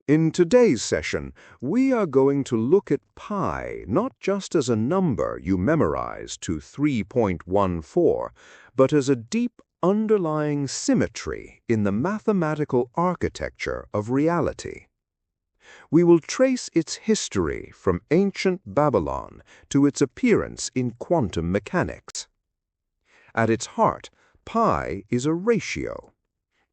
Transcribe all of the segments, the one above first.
In today's session, we are going to look at pi not just as a number you memorize to 3.14, but as a deep underlying symmetry in the mathematical architecture of reality. We will trace its history from ancient Babylon to its appearance in quantum mechanics. At its heart, pi is a ratio.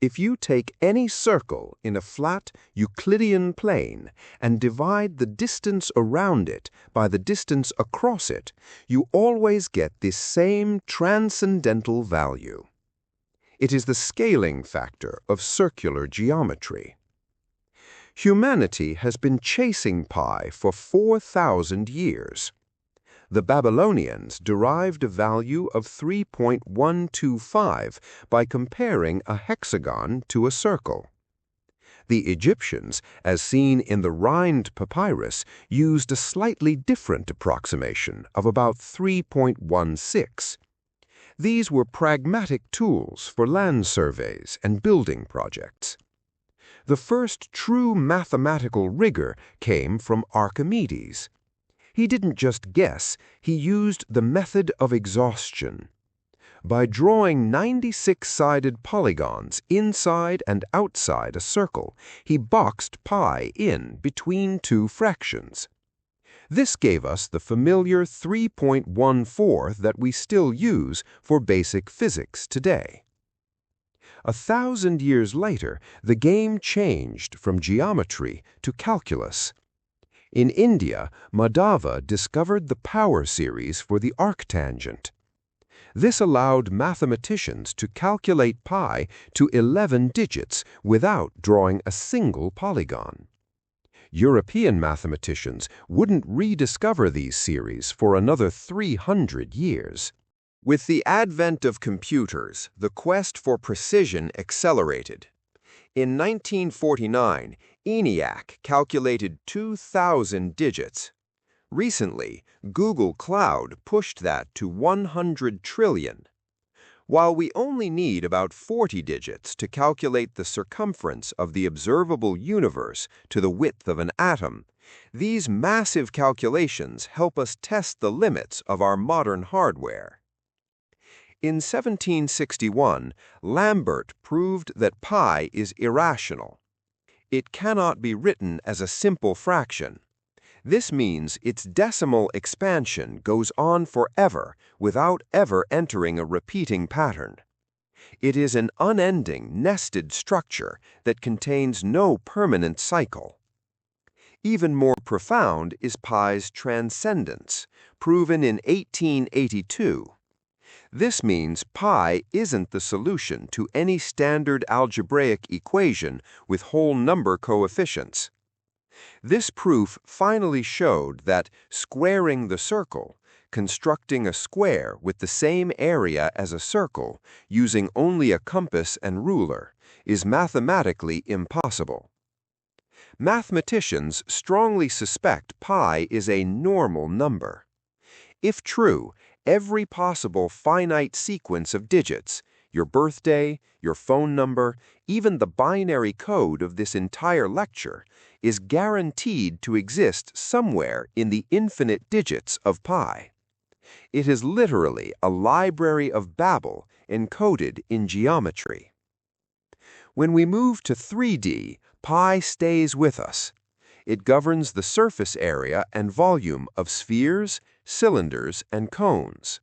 If you take any circle in a flat Euclidean plane and divide the distance around it by the distance across it, you always get this same transcendental value. It is the scaling factor of circular geometry. Humanity has been chasing pi for 4,000 years. The Babylonians derived a value of 3.125 by comparing a hexagon to a circle. The Egyptians, as seen in the Rind papyrus, used a slightly different approximation of about 3.16. These were pragmatic tools for land surveys and building projects. The first true mathematical rigor came from Archimedes. He didn't just guess, he used the method of exhaustion. By drawing 96-sided polygons inside and outside a circle, he boxed pi in between two fractions. This gave us the familiar 3.14 that we still use for basic physics today. 1,000 years later, the game changed from geometry to calculus. In India, Madhava discovered the power series for the arctangent. This allowed mathematicians to calculate pi to 11 digits without drawing a single polygon. European mathematicians wouldn't rediscover these series for another 300 years. With the advent of computers, the quest for precision accelerated. In 1949, ENIAC calculated 2,000 digits. Recently, Google Cloud pushed that to 100 trillion. While we only need about 40 digits to calculate the circumference of the observable universe to the width of an atom, these massive calculations help us test the limits of our modern hardware. In 1761, Lambert proved that pi is irrational. It cannot be written as a simple fraction. This means its decimal expansion goes on forever without ever entering a repeating pattern. It is an unending, nested structure that contains no permanent cycle. Even more profound is pi's transcendence, proven in 1882. This means pi isn't the solution to any standard algebraic equation with whole number coefficients. This proof finally showed that squaring the circle, constructing a square with the same area as a circle using only a compass and ruler, is mathematically impossible. Mathematicians strongly suspect pi is a normal number. If true, every possible finite sequence of digits, your birthday, your phone number, even the binary code of this entire lecture, is guaranteed to exist somewhere in the infinite digits of pi. It is literally a library of Babel encoded in geometry. When we move to 3D, pi stays with us. It governs the surface area and volume of spheres, cylinders, and cones.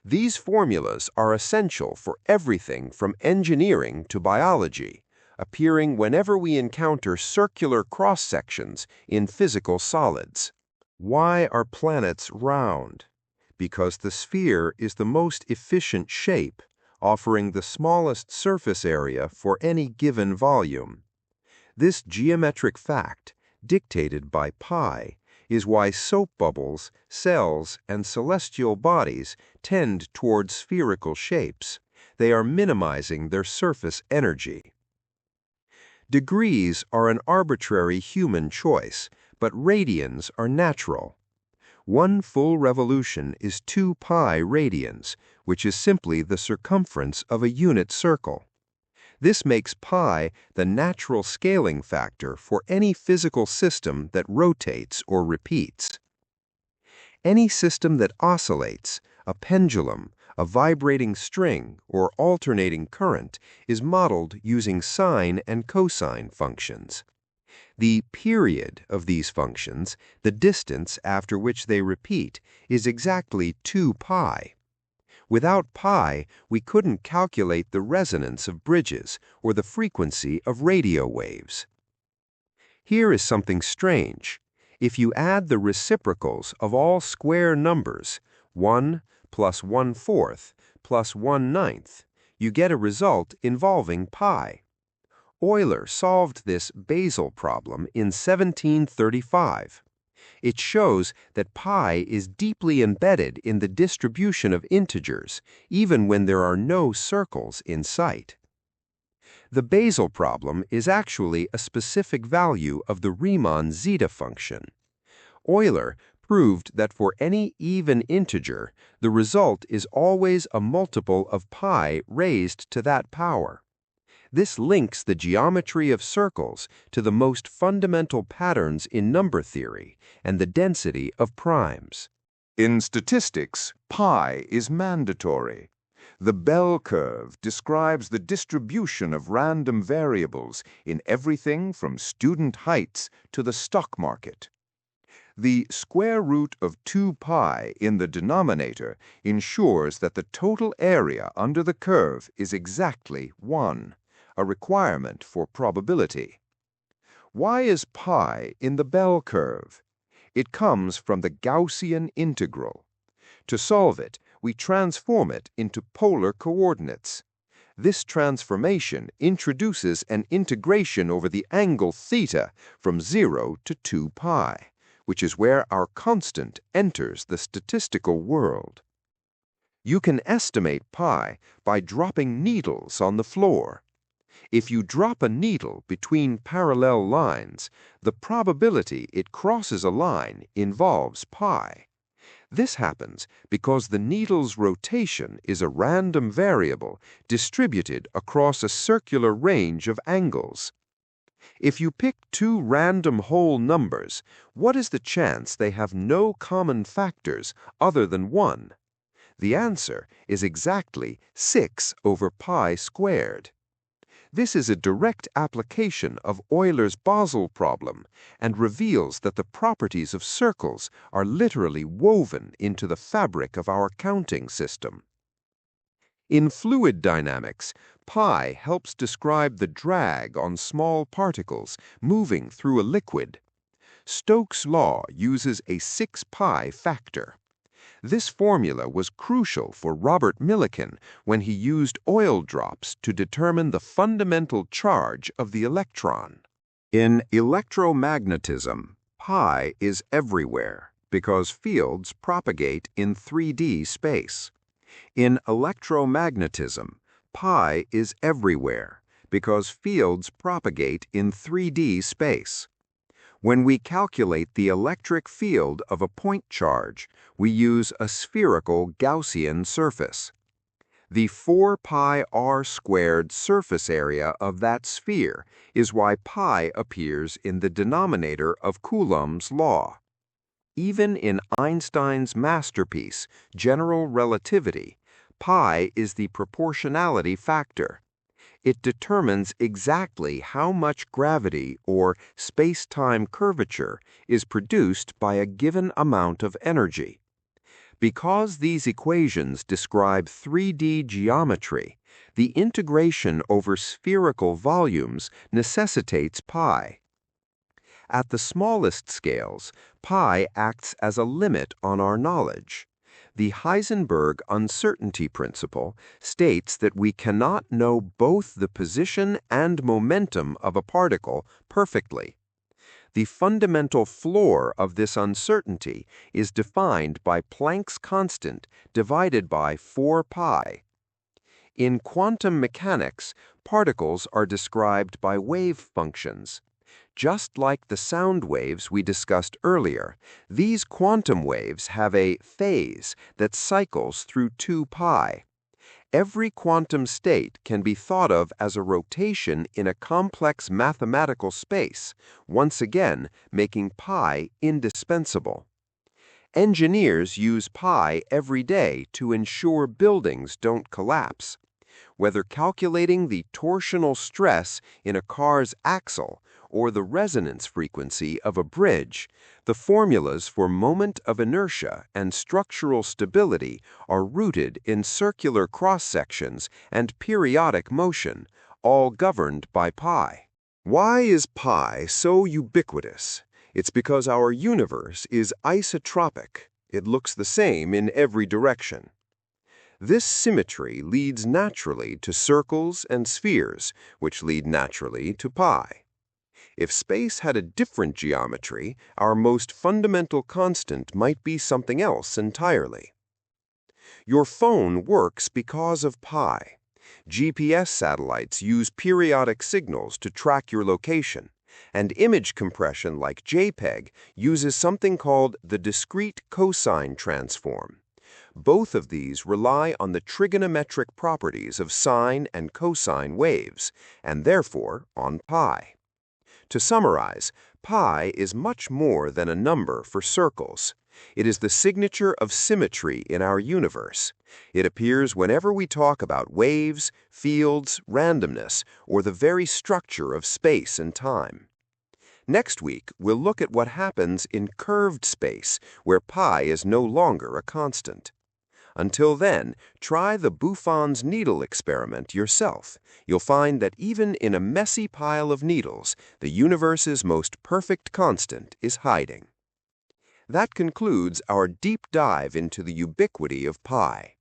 These formulas are essential for everything from engineering to biology, appearing whenever we encounter circular cross-sections in physical solids. Why are planets round? Because the sphere is the most efficient shape, offering the smallest surface area for any given volume. This geometric fact, dictated by pi, is why soap bubbles, cells, and celestial bodies tend toward spherical shapes. They are minimizing their surface energy. Degrees are an arbitrary human choice, but radians are natural. 1 full revolution is 2 pi radians, which is simply the circumference of a unit circle. This makes pi the natural scaling factor for any physical system that rotates or repeats. Any system that oscillates, a pendulum, a vibrating string, or alternating current, is modeled using sine and cosine functions. The period of these functions, the distance after which they repeat, is exactly 2 pi. Without pi, we couldn't calculate the resonance of bridges or the frequency of radio waves. Here is something strange. If you add the reciprocals of all square numbers, 1 plus 1/4 plus 1/9, you get a result involving pi. Euler solved this Basel problem in 1735. It shows that pi is deeply embedded in the distribution of integers, even when there are no circles in sight. The Basel problem is actually a specific value of the Riemann zeta function. Euler proved that for any even integer, the result is always a multiple of pi raised to that power. This links the geometry of circles to the most fundamental patterns in number theory and the density of primes. In statistics, pi is mandatory. The bell curve describes the distribution of random variables in everything from student heights to the stock market. The square root of 2 pi in the denominator ensures that the total area under the curve is exactly 1, a requirement for probability. Why is pi in the bell curve? It comes from the Gaussian integral. To solve it, we transform it into polar coordinates. This transformation introduces an integration over the angle theta from 0 to 2 pi, which is where our constant enters the statistical world. You can estimate pi by dropping needles on the floor. If you drop a needle between parallel lines, the probability it crosses a line involves pi. This happens because the needle's rotation is a random variable distributed across a circular range of angles. If you pick two random whole numbers, what is the chance they have no common factors other than 1? The answer is exactly 6 over pi squared. This is a direct application of Euler's Basel problem and reveals that the properties of circles are literally woven into the fabric of our counting system. In fluid dynamics, pi helps describe the drag on small particles moving through a liquid. Stokes' law uses a 6 pi factor. This formula was crucial for Robert Millikan when he used oil drops to determine the fundamental charge of the electron. In electromagnetism, pi is everywhere because fields propagate in 3D space. In electromagnetism, pi is everywhere because fields propagate in 3D space. When we calculate the electric field of a point charge, we use a spherical Gaussian surface. The 4 pi r squared surface area of that sphere is why pi appears in the denominator of Coulomb's law. Even in Einstein's masterpiece, general relativity, pi is the proportionality factor. It determines exactly how much gravity or space-time curvature is produced by a given amount of energy. Because these equations describe 3D geometry, the integration over spherical volumes necessitates pi. At the smallest scales, pi acts as a limit on our knowledge. The Heisenberg uncertainty principle states that we cannot know both the position and momentum of a particle perfectly. The fundamental floor of this uncertainty is defined by Planck's constant divided by 4 pi. In quantum mechanics, particles are described by wave functions. Just like the sound waves we discussed earlier, these quantum waves have a phase that cycles through 2 pi. Every quantum state can be thought of as a rotation in a complex mathematical space, once again making pi indispensable. Engineers use pi every day to ensure buildings don't collapse. Whether calculating the torsional stress in a car's axle or the resonance frequency of a bridge, the formulas for moment of inertia and structural stability are rooted in circular cross-sections and periodic motion, all governed by pi. Why is pi so ubiquitous? It's because our universe is isotropic. It looks the same in every direction. This symmetry leads naturally to circles and spheres, which lead naturally to pi. If space had a different geometry, our most fundamental constant might be something else entirely. Your phone works because of pi. GPS satellites use periodic signals to track your location, and image compression like JPEG uses something called the discrete cosine transform. Both of these rely on the trigonometric properties of sine and cosine waves, and therefore on pi. To summarize, pi is much more than a number for circles. It is the signature of symmetry in our universe. It appears whenever we talk about waves, fields, randomness, or the very structure of space and time. Next week, we'll look at what happens in curved space, where pi is no longer a constant. Until then, try the Buffon's needle experiment yourself. You'll find that even in a messy pile of needles, the universe's most perfect constant is hiding. That concludes our deep dive into the ubiquity of pi.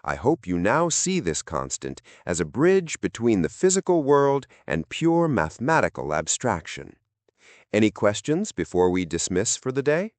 I hope you now see this constant as a bridge between the physical world and pure mathematical abstraction. Any questions before we dismiss for the day?